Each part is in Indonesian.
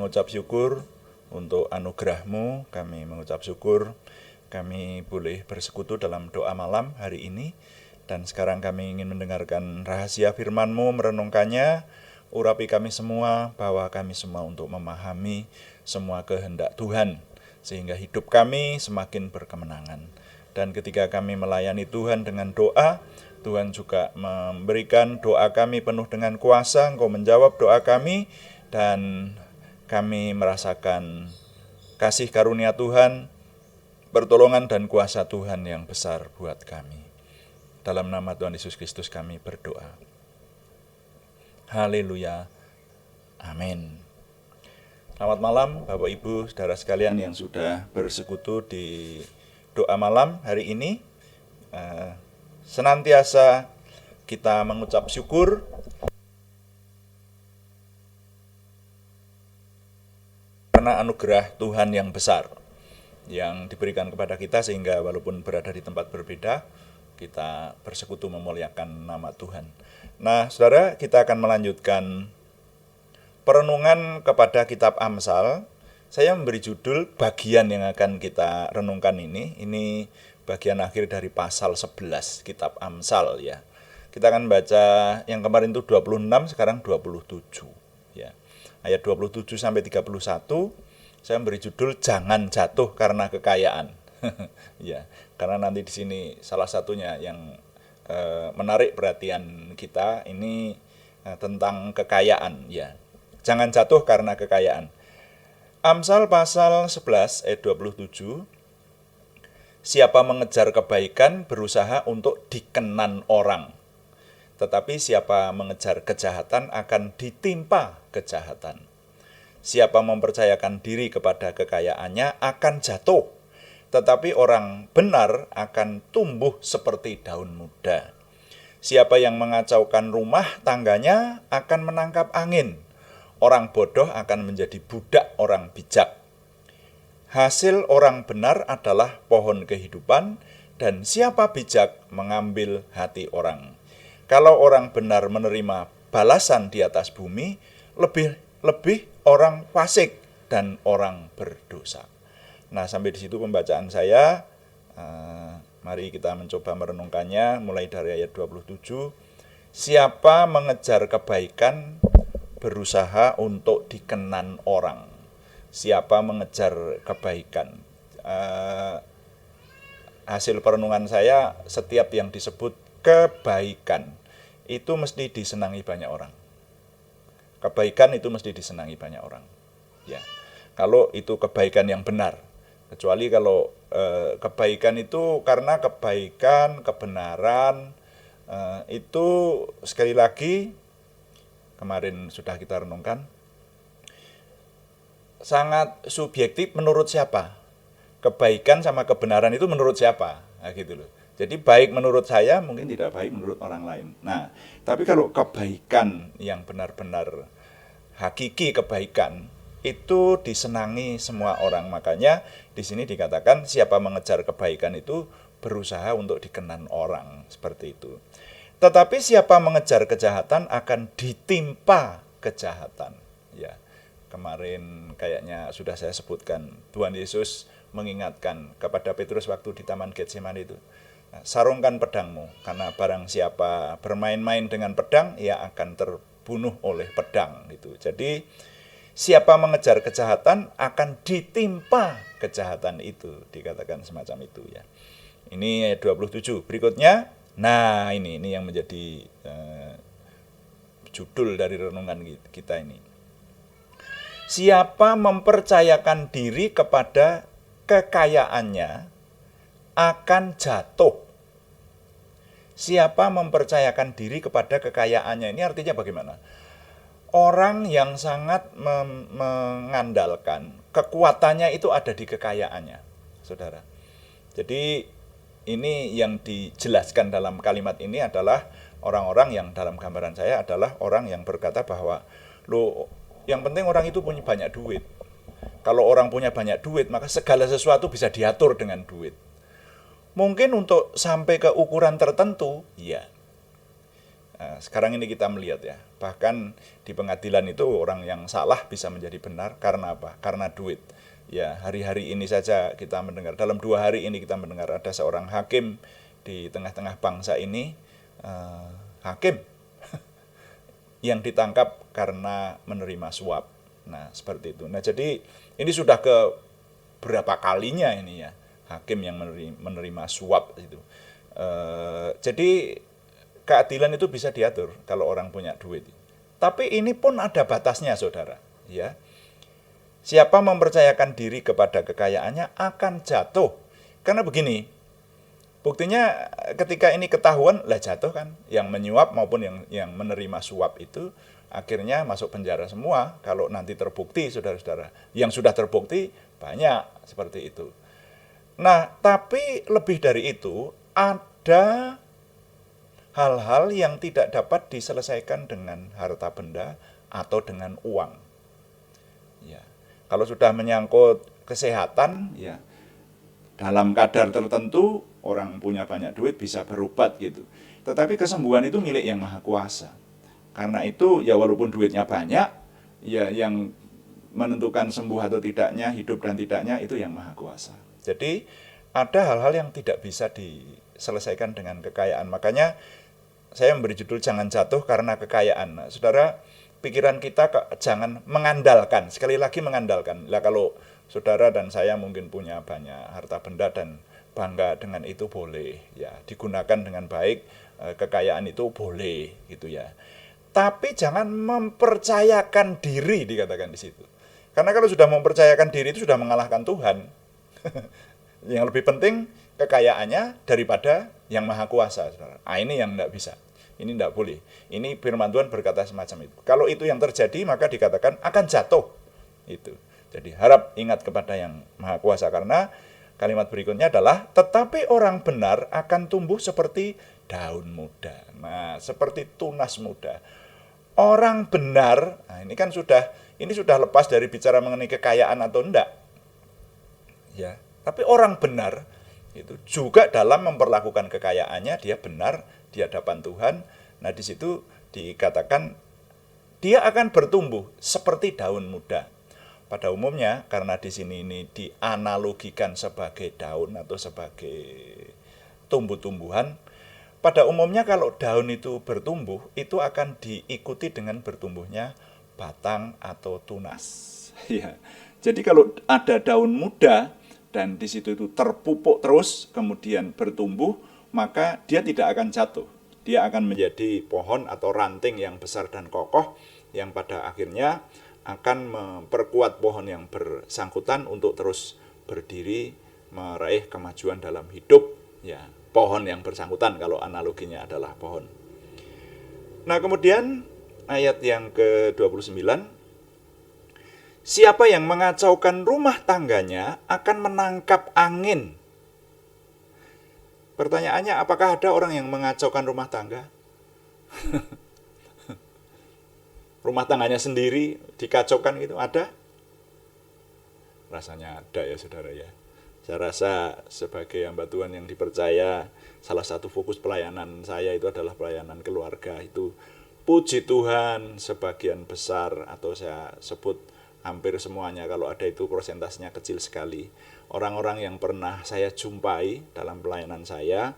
mengucap syukur untuk anugerah-Mu, kami mengucap syukur kami boleh bersekutu dalam doa malam hari ini. Dan sekarang kami ingin mendengarkan rahasia firman-Mu, merenungkannya. Urapi kami semua, bawa kami semua untuk memahami semua kehendak Tuhan, sehingga hidup kami semakin berkemenangan. Dan ketika kami melayani Tuhan dengan doa, Tuhan juga memberikan doa kami penuh dengan kuasa. Engkau menjawab doa kami, dan kami merasakan kasih karunia Tuhan, pertolongan dan kuasa Tuhan yang besar buat kami. Dalam nama Tuhan Yesus Kristus kami berdoa. Haleluya. Amin. Selamat malam Bapak Ibu, saudara sekalian yang sudah bersekutu di doa malam hari ini. Senantiasa kita mengucap syukur karena anugerah Tuhan yang besar yang diberikan kepada kita, sehingga walaupun berada di tempat berbeda, kita bersekutu memuliakan nama Tuhan. Nah, saudara, kita akan melanjutkan perenungan kepada kitab Amsal. Saya memberi judul bagian yang akan kita renungkan ini. Ini bagian akhir dari pasal 11 kitab Amsal ya. Kita akan baca yang kemarin itu 26, sekarang 27 ya. Ayat 27 sampai 31 saya memberi judul jangan jatuh karena kekayaan. Ya, karena nanti di sini salah satunya yang menarik perhatian kita ini tentang kekayaan ya. Jangan jatuh karena kekayaan. Amsal pasal 11 ayat 27. Siapa mengejar kebaikan berusaha untuk dikenan orang, tetapi siapa mengejar kejahatan akan ditimpa kejahatan. Siapa mempercayakan diri kepada kekayaannya akan jatuh, tetapi orang benar akan tumbuh seperti daun muda. Siapa yang mengacaukan rumah tangganya akan menangkap angin. Orang bodoh akan menjadi budak orang bijak. Hasil orang benar adalah pohon kehidupan, dan siapa bijak mengambil hati orang. Kalau orang benar menerima balasan di atas bumi, lebih orang fasik dan orang berdosa. Nah, sampai di situ pembacaan saya. Mari kita mencoba merenungkannya mulai dari ayat 27. Siapa mengejar kebaikan berusaha untuk dikenan orang. Siapa mengejar kebaikan. Hasil perenungan saya, setiap yang disebut kebaikan itu mesti disenangi banyak orang. Kebaikan itu mesti disenangi banyak orang. Ya, kalau itu kebaikan yang benar. Kecuali kalau kebaikan itu karena kebaikan, kebenaran, itu sekali lagi kemarin sudah kita renungkan, sangat subjektif menurut siapa. Kebaikan sama kebenaran itu menurut siapa, nah, gitu loh. Jadi baik menurut saya mungkin tidak baik menurut orang lain. Nah, tapi kalau kebaikan yang benar-benar hakiki kebaikan itu disenangi semua orang. Makanya di sini dikatakan siapa mengejar kebaikan itu berusaha untuk dikenan orang, seperti itu. Tetapi siapa mengejar kejahatan akan ditimpa kejahatan. Ya, kemarin kayaknya sudah saya sebutkan, Tuhan Yesus mengingatkan kepada Petrus waktu di Taman Getsemani itu, sarungkan pedangmu, karena barang siapa bermain-main dengan pedang, ia akan terbunuh oleh pedang. Gitu. Jadi siapa mengejar kejahatan akan ditimpa kejahatan itu, dikatakan semacam itu ya. Ini ayat 27. Berikutnya, nah ini yang menjadi judul dari renungan kita ini. Siapa mempercayakan diri kepada kekayaannya akan jatuh. Siapa mempercayakan diri kepada kekayaannya, ini artinya bagaimana? Orang yang sangat mengandalkan kekuatannya itu ada di kekayaannya, saudara. Jadi ini yang dijelaskan dalam kalimat ini adalah orang-orang yang dalam gambaran saya adalah orang yang berkata bahwa yang penting orang itu punya banyak duit. Kalau orang punya banyak duit, maka segala sesuatu bisa diatur dengan duit. Mungkin untuk sampai ke ukuran tertentu, ya. Sekarang ini kita melihat ya, bahkan di pengadilan itu orang yang salah bisa menjadi benar karena apa? Karena duit. Ya, hari-hari ini saja kita mendengar, dalam 2 hari ini kita mendengar ada seorang hakim di tengah-tengah bangsa ini, hakim yang ditangkap karena menerima suap. Nah, seperti itu. Nah, jadi ini sudah ke berapa kalinya ini ya, hakim yang menerima suap itu. Jadi keadilan itu bisa diatur kalau orang punya duit. Tapi ini pun ada batasnya, saudara. Ya, siapa mempercayakan diri kepada kekayaannya akan jatuh. Karena begini, buktinya ketika ini ketahuan, lah jatuh kan. Yang menyuap maupun yang menerima suap itu akhirnya masuk penjara semua kalau nanti terbukti, saudara-saudara. Yang sudah terbukti banyak seperti itu. Nah, tapi lebih dari itu, ada hal-hal yang tidak dapat diselesaikan dengan harta benda atau dengan uang. Ya, kalau sudah menyangkut kesehatan, ya dalam kadar tertentu orang punya banyak duit bisa berobat gitu. Tetapi kesembuhan itu milik Yang Maha Kuasa. Karena itu ya walaupun duitnya banyak, ya yang menentukan sembuh atau tidaknya, hidup dan tidaknya itu Yang Maha Kuasa. Jadi ada hal-hal yang tidak bisa diselesaikan dengan kekayaan. Makanya saya memberi judul jangan jatuh karena kekayaan. Nah, saudara, pikiran kita jangan mengandalkan, sekali lagi mengandalkan. Lah kalau saudara dan saya mungkin punya banyak harta benda dan bangga dengan itu boleh, ya digunakan dengan baik, kekayaan itu boleh gitu ya. Tapi jangan mempercayakan diri, dikatakan di situ. Karena kalau sudah mempercayakan diri itu sudah mengalahkan Tuhan. Yang lebih penting kekayaannya daripada Yang Maha Kuasa, saudara. Ini yang tidak bisa. Ini tidak boleh. Ini firman Tuhan berkata semacam itu. Kalau itu yang terjadi, maka dikatakan akan jatuh. Itu. Jadi harap ingat kepada Yang Maha Kuasa, karena kalimat berikutnya adalah tetapi orang benar akan tumbuh seperti daun muda. Nah, seperti tunas muda. Orang benar, nah ini kan sudah lepas dari bicara mengenai kekayaan atau enggak. Ya, tapi orang benar itu juga dalam memperlakukan kekayaannya dia benar di hadapan Tuhan. Nah, di situ dikatakan dia akan bertumbuh seperti daun muda. Pada umumnya karena di sini ini dianalogikan sebagai daun atau sebagai tumbuh-tumbuhan, pada umumnya kalau daun itu bertumbuh, itu akan diikuti dengan bertumbuhnya batang atau tunas. Ya. Jadi kalau ada daun muda dan di situ itu terpupuk terus, kemudian bertumbuh, maka dia tidak akan jatuh. Dia akan menjadi pohon atau ranting yang besar dan kokoh, yang pada akhirnya akan memperkuat pohon yang bersangkutan untuk terus berdiri, meraih kemajuan dalam hidup. Ya, pohon yang bersangkutan kalau analoginya adalah pohon. Nah, kemudian ayat yang ke-29, siapa yang mengacaukan rumah tangganya akan menangkap angin. Pertanyaannya, apakah ada orang yang mengacaukan rumah tangga? Rumah tangganya sendiri dikacaukan gitu, ada? Rasanya ada ya, saudara ya. Saya rasa sebagai hamba Tuhan yang dipercaya, salah satu fokus pelayanan saya itu adalah pelayanan keluarga. Itu puji Tuhan sebagian besar, atau saya sebut hampir semuanya, kalau ada itu persentasenya kecil sekali. Orang-orang yang pernah saya jumpai dalam pelayanan saya,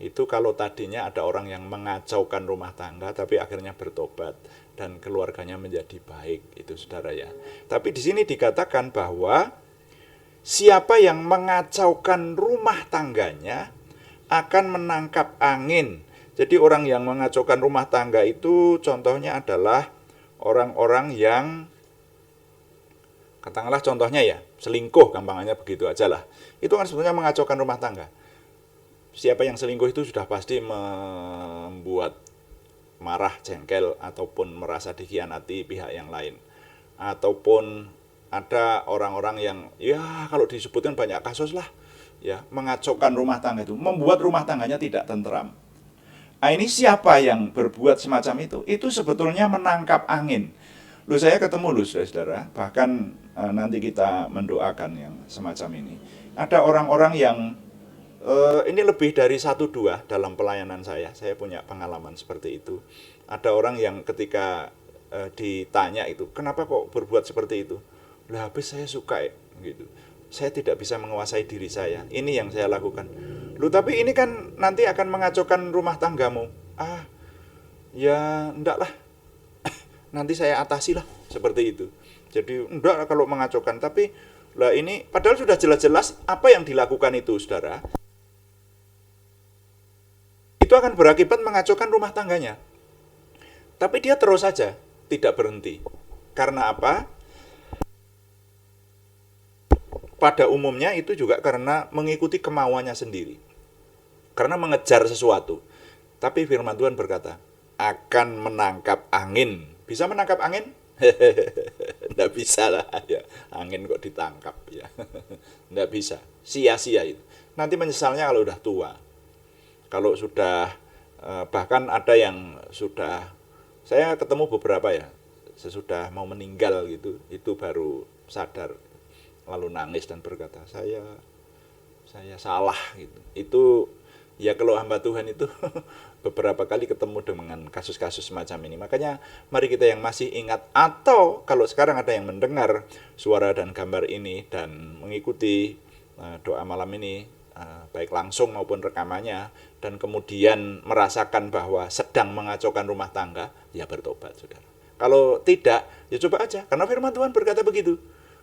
itu kalau tadinya ada orang yang mengacaukan rumah tangga, tapi akhirnya bertobat dan keluarganya menjadi baik, itu saudara ya. Tapi di sini dikatakan bahwa siapa yang mengacaukan rumah tangganya akan menangkap angin. Jadi orang yang mengacaukan rumah tangga itu contohnya adalah orang-orang yang, katakanlah contohnya ya, selingkuh, gampangannya begitu aja lah. Itu kan sebetulnya mengacaukan rumah tangga. Siapa yang selingkuh itu sudah pasti membuat marah, jengkel, ataupun merasa dikhianati pihak yang lain. Ataupun ada orang-orang yang, ya kalau disebutkan banyak kasus lah, ya mengacaukan rumah tangga itu, membuat rumah tangganya tidak tentram. Nah, ini siapa yang berbuat semacam itu? Itu sebetulnya menangkap angin. Loh, saya ketemu loh saudara, bahkan nanti kita mendoakan yang semacam ini. Ada orang-orang yang Ini lebih dari 1-2 dalam pelayanan saya punya pengalaman seperti itu. Ada orang yang ketika ditanya itu, kenapa kok berbuat seperti itu? Lah habis saya suka ya, gitu. Saya tidak bisa menguasai diri saya. Ini yang saya lakukan. Lu tapi ini kan nanti akan mengacaukan rumah tanggamu. Ah, ya enggak lah. Nanti saya atasi lah seperti itu. Jadi enggak kalau mengacaukan, tapi lah ini padahal sudah jelas-jelas apa yang dilakukan itu, Saudara. Itu akan berakibat mengacaukan rumah tangganya. Tapi dia terus saja, tidak berhenti. Karena apa? Pada umumnya itu juga karena mengikuti kemauannya sendiri. Karena mengejar sesuatu. Tapi firman Tuhan berkata, akan menangkap angin. Bisa menangkap angin? Nggak bisa lah ya. Angin kok ditangkap ya. Nggak bisa. Sia-sia itu. Nanti menyesalnya kalau udah tua. Kalau sudah bahkan ada yang sudah, saya ketemu beberapa ya, sesudah mau meninggal gitu, itu baru sadar, lalu nangis dan berkata saya salah gitu. Itu ya kalau hamba Tuhan itu beberapa kali ketemu dengan kasus-kasus semacam ini. Makanya mari kita yang masih ingat, atau kalau sekarang ada yang mendengar suara dan gambar ini dan mengikuti doa malam ini, baik langsung maupun rekamannya, dan kemudian merasakan bahwa sedang mengacaukan rumah tangga, ya bertobat, saudara. Kalau tidak, ya coba aja, karena firman Tuhan berkata begitu.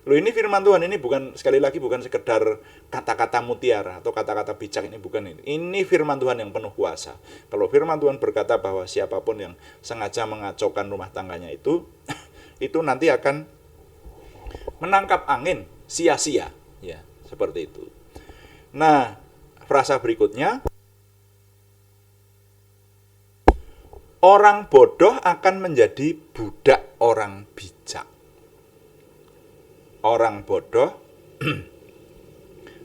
Loh, ini firman Tuhan, ini bukan, sekali lagi bukan sekedar kata-kata mutiara atau kata-kata bijak, ini bukan ini. Ini firman Tuhan yang penuh kuasa. Kalau firman Tuhan berkata bahwa siapapun yang sengaja mengacaukan rumah tangganya itu itu nanti akan menangkap angin sia-sia, ya, seperti itu. Nah, frasa berikutnya, orang bodoh akan menjadi budak orang bijak. Orang bodoh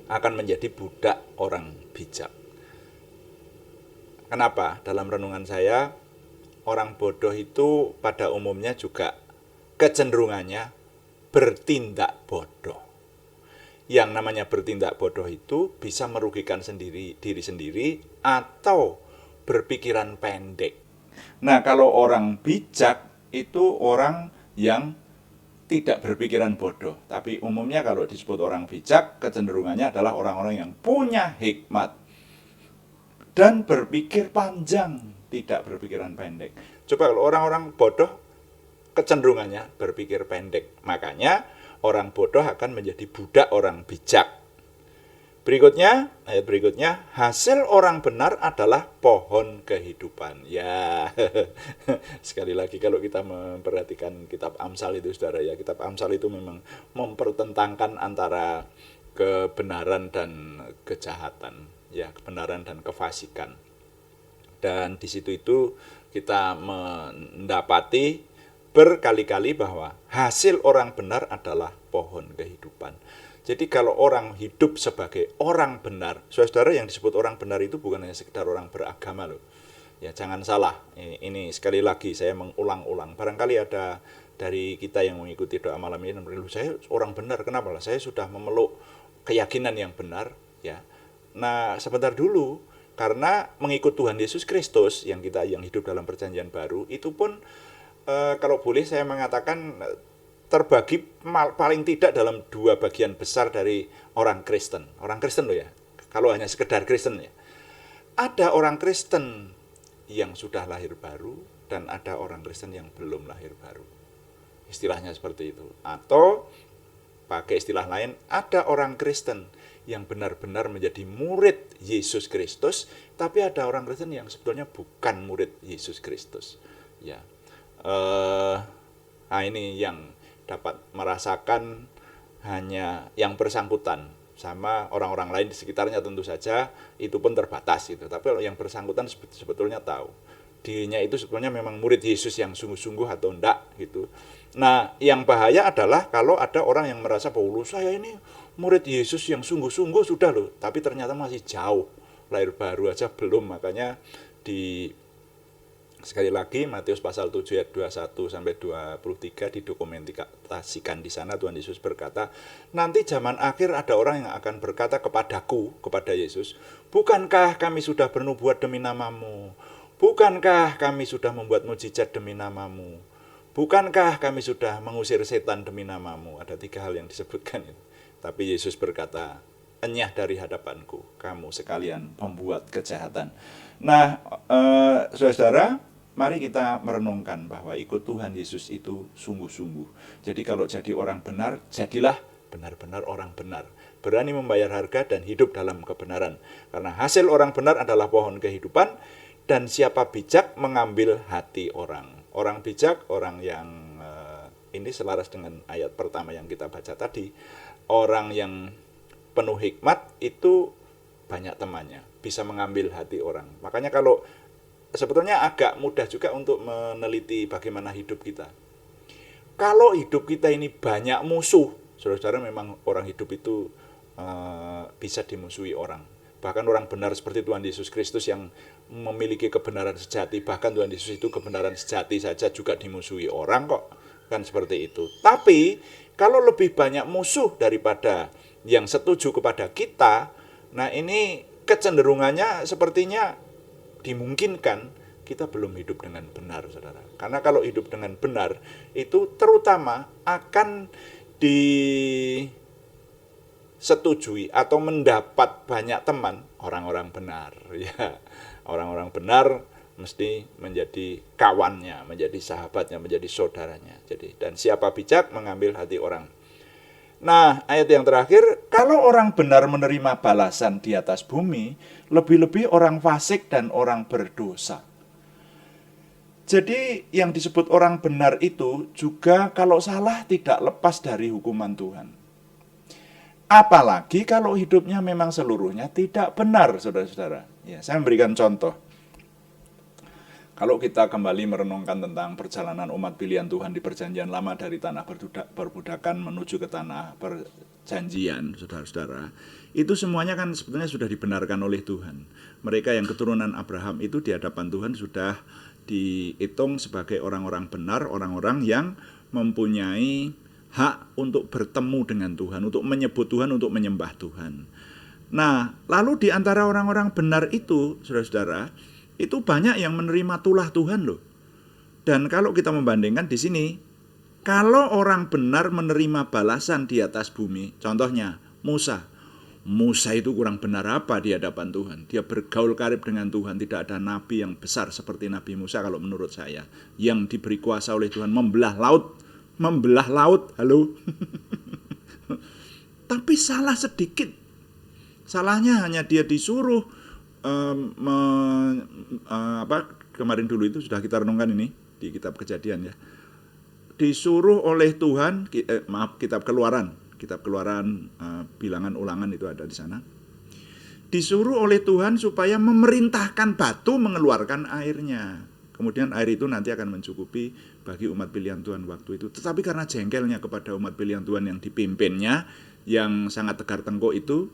akan menjadi budak orang bijak. Kenapa? Dalam renungan saya, orang bodoh itu pada umumnya juga kecenderungannya bertindak bodoh. Yang namanya bertindak bodoh itu bisa merugikan diri sendiri atau berpikiran pendek. Nah, kalau orang bijak itu orang yang tidak berpikiran bodoh. Tapi umumnya kalau disebut orang bijak, kecenderungannya adalah orang-orang yang punya hikmat dan berpikir panjang, tidak berpikiran pendek. Coba kalau orang-orang bodoh, kecenderungannya berpikir pendek. Makanya orang bodoh akan menjadi budak orang bijak. Berikutnya, ayat berikutnya, hasil orang benar adalah pohon kehidupan. Ya, sekali lagi kalau kita memperhatikan kitab Amsal itu, saudara ya, kitab Amsal itu memang mempertentangkan antara kebenaran dan kejahatan, ya, kebenaran dan kefasikan. Dan di situ itu kita mendapati berkali-kali bahwa hasil orang benar adalah pohon kehidupan. Jadi kalau orang hidup sebagai orang benar, saudara, yang disebut orang benar itu bukan hanya sekedar orang beragama loh. Ya, jangan salah. Ini sekali lagi saya mengulang-ulang. Barangkali ada dari kita yang mengikuti doa malam ini, saya orang benar. Kenapa lah? Saya sudah memeluk keyakinan yang benar, ya. Nah, sebentar dulu, karena mengikut Tuhan Yesus Kristus yang hidup dalam perjanjian baru, itu pun kalau boleh saya mengatakan terbagi paling tidak dalam 2 bagian besar dari orang Kristen. Orang Kristen loh ya, kalau hanya sekedar Kristen ya. Ada orang Kristen yang sudah lahir baru dan ada orang Kristen yang belum lahir baru. Istilahnya seperti itu. Atau pakai istilah lain, ada orang Kristen yang benar-benar menjadi murid Yesus Kristus, tapi ada orang Kristen yang sebetulnya bukan murid Yesus Kristus. Ya, nah ini yang dapat merasakan hanya yang bersangkutan, sama orang-orang lain di sekitarnya tentu saja itu pun terbatas gitu. Tapi yang bersangkutan sebetulnya tahu dirinya itu sebetulnya memang murid Yesus yang sungguh-sungguh atau enggak gitu. Nah, yang bahaya adalah kalau ada orang yang merasa bahwa saya ini murid Yesus yang sungguh-sungguh sudah loh, tapi ternyata masih jauh, lahir baru aja belum. Makanya di Sekali lagi Matius pasal 7 ayat 21 sampai 23 didokumentasikan di sana. Tuhan Yesus berkata, nanti zaman akhir ada orang yang akan berkata kepadaku, kepada Yesus, bukankah kami sudah bernubuat demi namamu? Bukankah kami sudah membuat mujizat demi namamu? Bukankah kami sudah mengusir setan demi namamu? Ada 3 hal yang disebutkan itu. Tapi Yesus berkata, enyah dari hadapanku, kamu sekalian pembuat kejahatan. Nah, saudara, mari kita merenungkan bahwa ikut Tuhan Yesus itu sungguh-sungguh. Jadi kalau jadi orang benar, jadilah benar-benar orang benar. Berani membayar harga dan hidup dalam kebenaran. Karena hasil orang benar adalah pohon kehidupan, dan siapa bijak mengambil hati orang. Orang bijak, orang yang ini selaras dengan ayat pertama yang kita baca tadi. Orang yang penuh hikmat itu banyak temannya, bisa mengambil hati orang. Makanya kalau sebetulnya agak mudah juga untuk meneliti bagaimana hidup kita. Kalau hidup kita ini banyak musuh, saudara-saudara, memang orang hidup itu bisa dimusuhi orang. Bahkan orang benar seperti Tuhan Yesus Kristus yang memiliki kebenaran sejati, bahkan Tuhan Yesus itu kebenaran sejati saja juga dimusuhi orang kok. Kan seperti itu. Tapi kalau lebih banyak musuh daripada yang setuju kepada kita, nah ini kecenderungannya sepertinya dimungkinkan kita belum hidup dengan benar, saudara. Karena kalau hidup dengan benar, itu terutama akan disetujui atau mendapat banyak teman orang-orang benar. Ya, orang-orang benar mesti menjadi kawannya, menjadi sahabatnya, menjadi saudaranya. Jadi, dan siapa bijak mengambil hati orang. Nah, ayat yang terakhir, kalau orang benar menerima balasan di atas bumi, lebih-lebih orang fasik dan orang berdosa. Jadi yang disebut orang benar itu juga kalau salah tidak lepas dari hukuman Tuhan. Apalagi kalau hidupnya memang seluruhnya tidak benar, saudara-saudara. Ya, saya memberikan contoh. Kalau kita kembali merenungkan tentang perjalanan umat pilihan Tuhan di perjanjian lama dari tanah perbudakan menuju ke tanah perjanjian, saudara-saudara, itu semuanya kan sebetulnya sudah dibenarkan oleh Tuhan. Mereka yang keturunan Abraham itu di hadapan Tuhan sudah dihitung sebagai orang-orang benar, orang-orang yang mempunyai hak untuk bertemu dengan Tuhan, untuk menyebut Tuhan, untuk menyembah Tuhan. Nah, lalu di antara orang-orang benar itu, saudara-saudara, itu banyak yang menerima tulah Tuhan loh. Dan kalau kita membandingkan di sini, kalau orang benar menerima balasan di atas bumi, contohnya Musa. Musa itu kurang benar apa di hadapan Tuhan? Dia bergaul karib dengan Tuhan. Tidak ada nabi yang besar seperti Nabi Musa kalau menurut saya, yang diberi kuasa oleh Tuhan membelah laut. Membelah laut, halo. Tapi salah sedikit. Salahnya hanya dia disuruh kemarin dulu itu sudah kita renungkan ini di kitab Kejadian ya. Disuruh oleh Tuhan, kitab Keluaran bilangan ulangan itu ada di sana. Disuruh oleh Tuhan supaya memerintahkan batu mengeluarkan airnya. Kemudian air itu nanti akan mencukupi bagi umat pilihan Tuhan waktu itu. Tetapi karena jengkelnya kepada umat pilihan Tuhan yang dipimpinnya, yang sangat tegar tengkuk itu,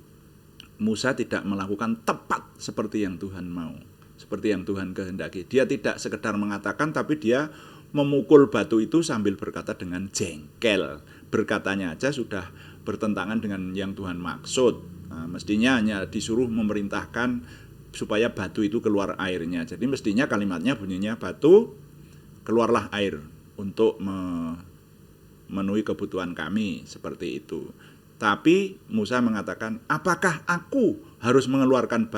Musa tidak melakukan tepat seperti yang Tuhan mau, seperti yang Tuhan kehendaki. Dia tidak sekedar mengatakan, tapi dia memukul batu itu sambil berkata dengan jengkel. Berkatanya aja sudah bertentangan dengan yang Tuhan maksud. Nah, mestinya hanya disuruh memerintahkan supaya batu itu keluar airnya. Jadi mestinya kalimatnya bunyinya, batu keluarlah air untuk memenuhi kebutuhan kami, seperti itu. Tapi Musa mengatakan, apakah aku harus mengeluarkan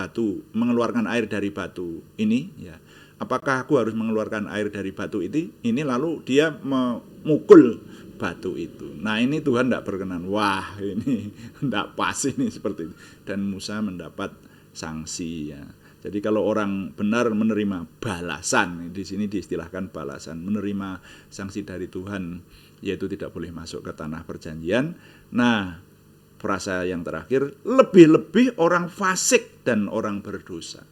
air dari batu ini? Ya. Apakah aku harus mengeluarkan air dari batu ini? Lalu dia memukul batu itu. Nah, ini Tuhan tidak berkenan. Wah, ini tidak pas ini seperti itu. Dan Musa mendapat sanksi. Ya. Jadi kalau orang benar menerima balasan, di sini diistilahkan balasan, menerima sanksi dari Tuhan, yaitu tidak boleh masuk ke tanah perjanjian. Nah, frasa yang terakhir, lebih-lebih orang fasik dan orang berdosa.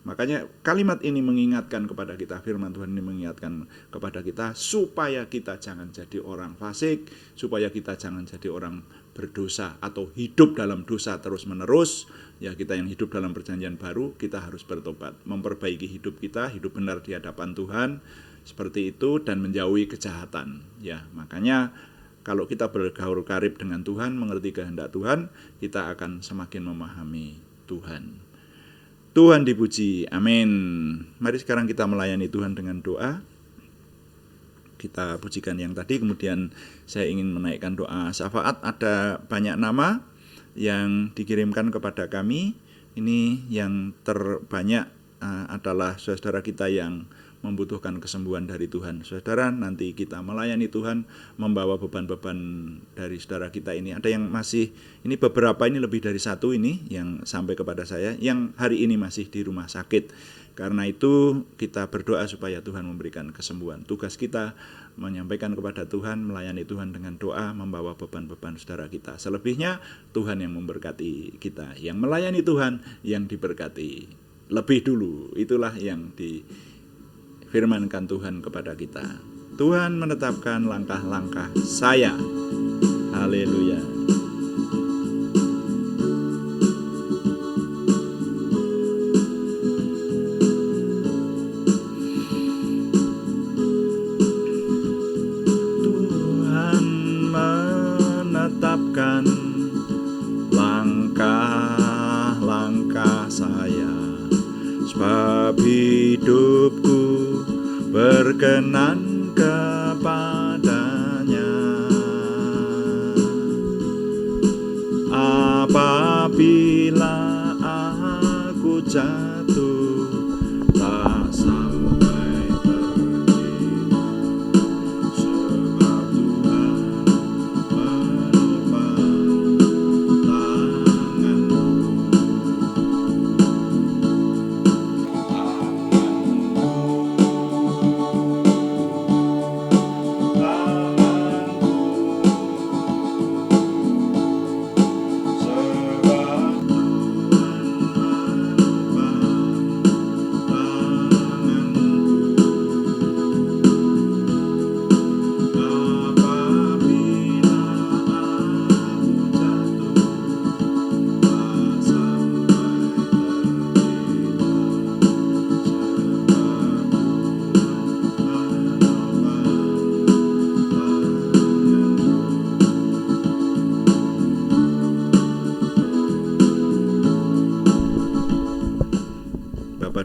Makanya kalimat ini mengingatkan kepada kita, firman Tuhan ini mengingatkan kepada kita, supaya kita jangan jadi orang fasik, supaya kita jangan jadi orang berdosa atau hidup dalam dosa terus-menerus, ya kita yang hidup dalam perjanjian baru, kita harus bertobat, memperbaiki hidup kita, hidup benar di hadapan Tuhan, seperti itu, dan menjauhi kejahatan. Ya, makanya kalau kita bergaul karib dengan Tuhan, mengerti kehendak Tuhan, kita akan semakin memahami Tuhan. Tuhan dipuji, amin. Mari sekarang kita melayani Tuhan dengan doa. Kita pujikan yang tadi, kemudian saya ingin menaikkan doa syafaat. Ada banyak nama yang dikirimkan kepada kami. Ini yang terbanyak adalah saudara kita yang membutuhkan kesembuhan dari Tuhan. Saudara, nanti kita melayani Tuhan, membawa beban-beban dari saudara kita ini. Ada yang masih, ini beberapa, ini lebih dari satu ini yang sampai kepada saya, yang hari ini masih di rumah sakit. Karena itu kita berdoa supaya Tuhan memberikan kesembuhan. Tugas kita menyampaikan kepada Tuhan, melayani Tuhan dengan doa, membawa beban-beban saudara kita. Selebihnya Tuhan yang memberkati kita. Yang melayani Tuhan yang diberkati lebih dulu. Itulah yang difirmankan Tuhan kepada kita. Tuhan menetapkan langkah-langkah saya. Haleluya. Langkah-langkah saya, sebab hidupku berkenan kepadanya. Apabila aku jatuh, tak sampai terjina, sebab Tuhan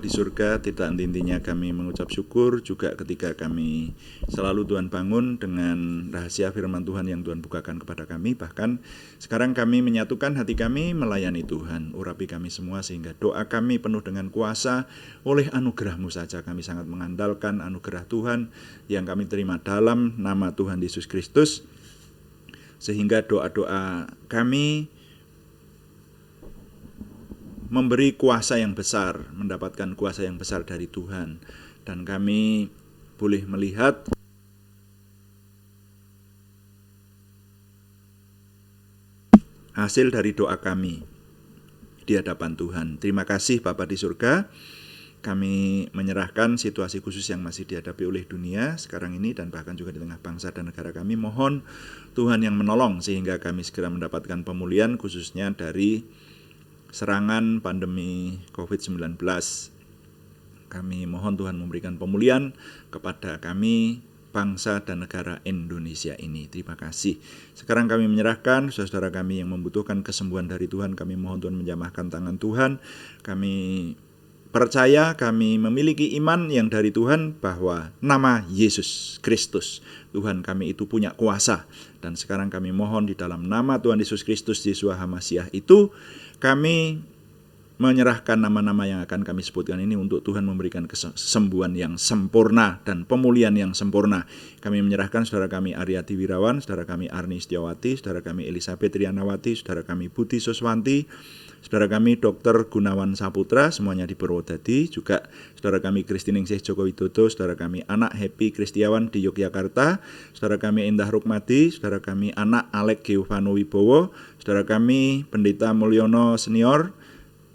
di surga, tidak henti-hentinya kami mengucap syukur juga ketika kami selalu Tuhan bangun dengan rahasia firman Tuhan yang Tuhan bukakan kepada kami. Bahkan sekarang kami menyatukan hati kami melayani Tuhan. Urapi kami semua sehingga doa kami penuh dengan kuasa. Oleh anugerah-Mu saja kami sangat mengandalkan anugerah Tuhan yang kami terima dalam nama Tuhan Yesus Kristus, sehingga doa-doa kami memberi kuasa yang besar, mendapatkan kuasa yang besar dari Tuhan. Dan kami boleh melihat hasil dari doa kami di hadapan Tuhan. Terima kasih Bapa di surga. Kami menyerahkan situasi khusus yang masih dihadapi oleh dunia sekarang ini dan bahkan juga di tengah bangsa dan negara kami. Mohon Tuhan yang menolong sehingga kami segera mendapatkan pemulihan, khususnya dari serangan pandemi COVID-19. Kami mohon Tuhan memberikan pemulihan kepada kami, bangsa dan negara Indonesia ini. Terima kasih. Sekarang kami menyerahkan saudara kami yang membutuhkan kesembuhan dari Tuhan. Kami mohon Tuhan menjamahkan tangan Tuhan. Kami percaya, kami memiliki iman yang dari Tuhan bahwa nama Yesus Kristus, Tuhan kami itu punya kuasa. Dan sekarang kami mohon di dalam nama Tuhan Yesus Kristus, Yeshua HaMasyiah itu, kami menyerahkan nama-nama yang akan kami sebutkan ini untuk Tuhan memberikan kesembuhan yang sempurna dan pemulihan yang sempurna. Kami menyerahkan saudara kami Aryati Wirawan, saudara kami Arni Setiawati, saudara kami Elisabeth Rianawati, saudara kami Budi Suswanti, saudara kami Dr. Gunawan Saputra, semuanya di Purwodadi, juga saudara kami Kristiningsih Joko Widodo, saudara kami anak Happy Kristiawan di Yogyakarta, saudara kami Indah Rukmadi, saudara kami anak Alek Giovano Wibowo, saudara kami Pendeta Mulyono Senior,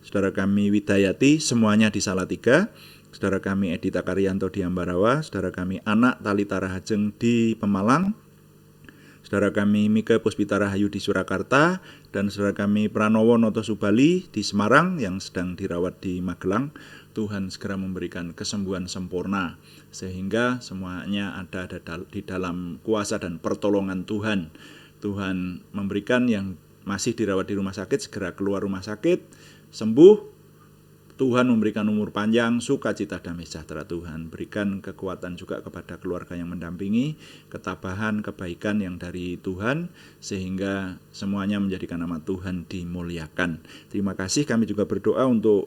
saudara kami Widayati, semuanya di Salatiga, saudara kami Edita Karyanto di Ambarawa, saudara kami anak Talita Rahajeng di Pemalang, saudara kami Mika Puspita Rahayu di Surakarta, dan saudara kami Pranowo Noto Subali di Semarang yang sedang dirawat di Magelang. Tuhan segera memberikan kesembuhan sempurna, sehingga semuanya ada di dalam kuasa dan pertolongan Tuhan. Tuhan memberikan yang masih dirawat di rumah sakit segera keluar rumah sakit, sembuh. Tuhan memberikan umur panjang, sukacita, damai sejahtera. Tuhan berikan kekuatan juga kepada keluarga yang mendampingi, ketabahan, kebaikan yang dari Tuhan, sehingga semuanya menjadikan nama Tuhan dimuliakan. Terima kasih. Kami juga berdoa untuk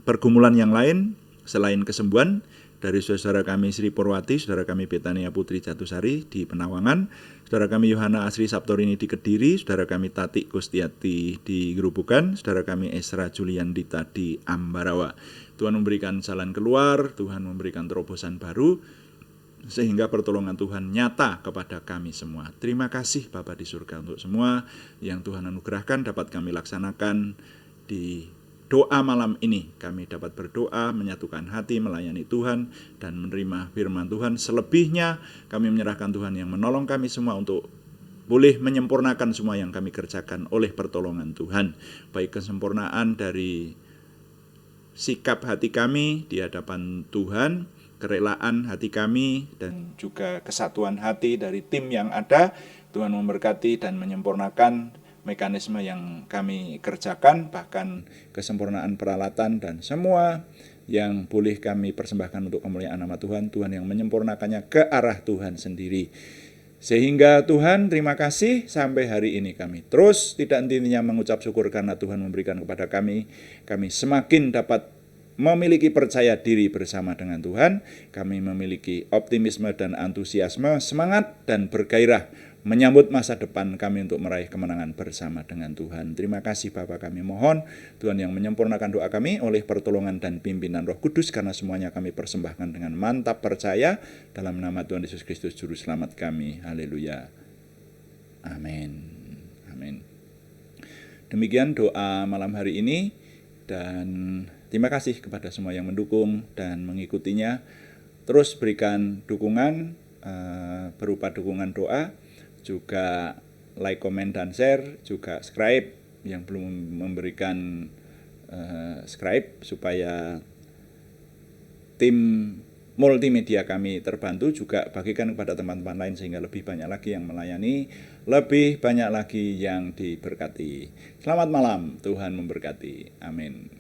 pergumulan yang lain selain kesembuhan, dari saudara kami Sri Purwati, saudara kami Betania Putri Jatusari di Penawangan, saudara kami Yohana Asri Saptorini di Kediri, saudara kami Tati Gustiati di Gerobokan, saudara kami Esra Juliandita di Ambarawa. Tuhan memberikan jalan keluar, Tuhan memberikan terobosan baru, sehingga pertolongan Tuhan nyata kepada kami semua. Terima kasih Bapa di surga untuk semua yang Tuhan anugerahkan dapat kami laksanakan di doa malam ini. Kami dapat berdoa, menyatukan hati, melayani Tuhan, dan menerima firman Tuhan. Selebihnya kami menyerahkan Tuhan yang menolong kami semua untuk boleh menyempurnakan semua yang kami kerjakan oleh pertolongan Tuhan. Baik kesempurnaan dari sikap hati kami di hadapan Tuhan, kerelaan hati kami, dan juga kesatuan hati dari tim yang ada. Tuhan memberkati dan menyempurnakan mekanisme yang kami kerjakan, bahkan kesempurnaan peralatan dan semua yang boleh kami persembahkan untuk kemuliaan nama Tuhan, Tuhan yang menyempurnakannya ke arah Tuhan sendiri. Sehingga Tuhan, terima kasih sampai hari ini kami terus tidak henti-hentinya mengucap syukur karena Tuhan memberikan kepada kami semakin dapat memiliki percaya diri bersama dengan Tuhan, kami memiliki optimisme dan antusiasme, semangat dan bergairah menyambut masa depan kami untuk meraih kemenangan bersama dengan Tuhan. Terima kasih Bapa, kami mohon Tuhan yang menyempurnakan doa kami oleh pertolongan dan pimpinan Roh Kudus, karena semuanya kami persembahkan dengan mantap percaya dalam nama Tuhan Yesus Kristus Juru Selamat kami. Haleluya. Amin. Amin. Demikian doa malam hari ini, dan terima kasih kepada semua yang mendukung dan mengikutinya. Terus berikan dukungan berupa dukungan doa, juga like, comment, dan share, juga subscribe yang belum memberikan subscribe, supaya tim multimedia kami terbantu. Juga bagikan kepada teman-teman lain sehingga lebih banyak lagi yang melayani, lebih banyak lagi yang diberkati. Selamat malam, Tuhan memberkati. Amin.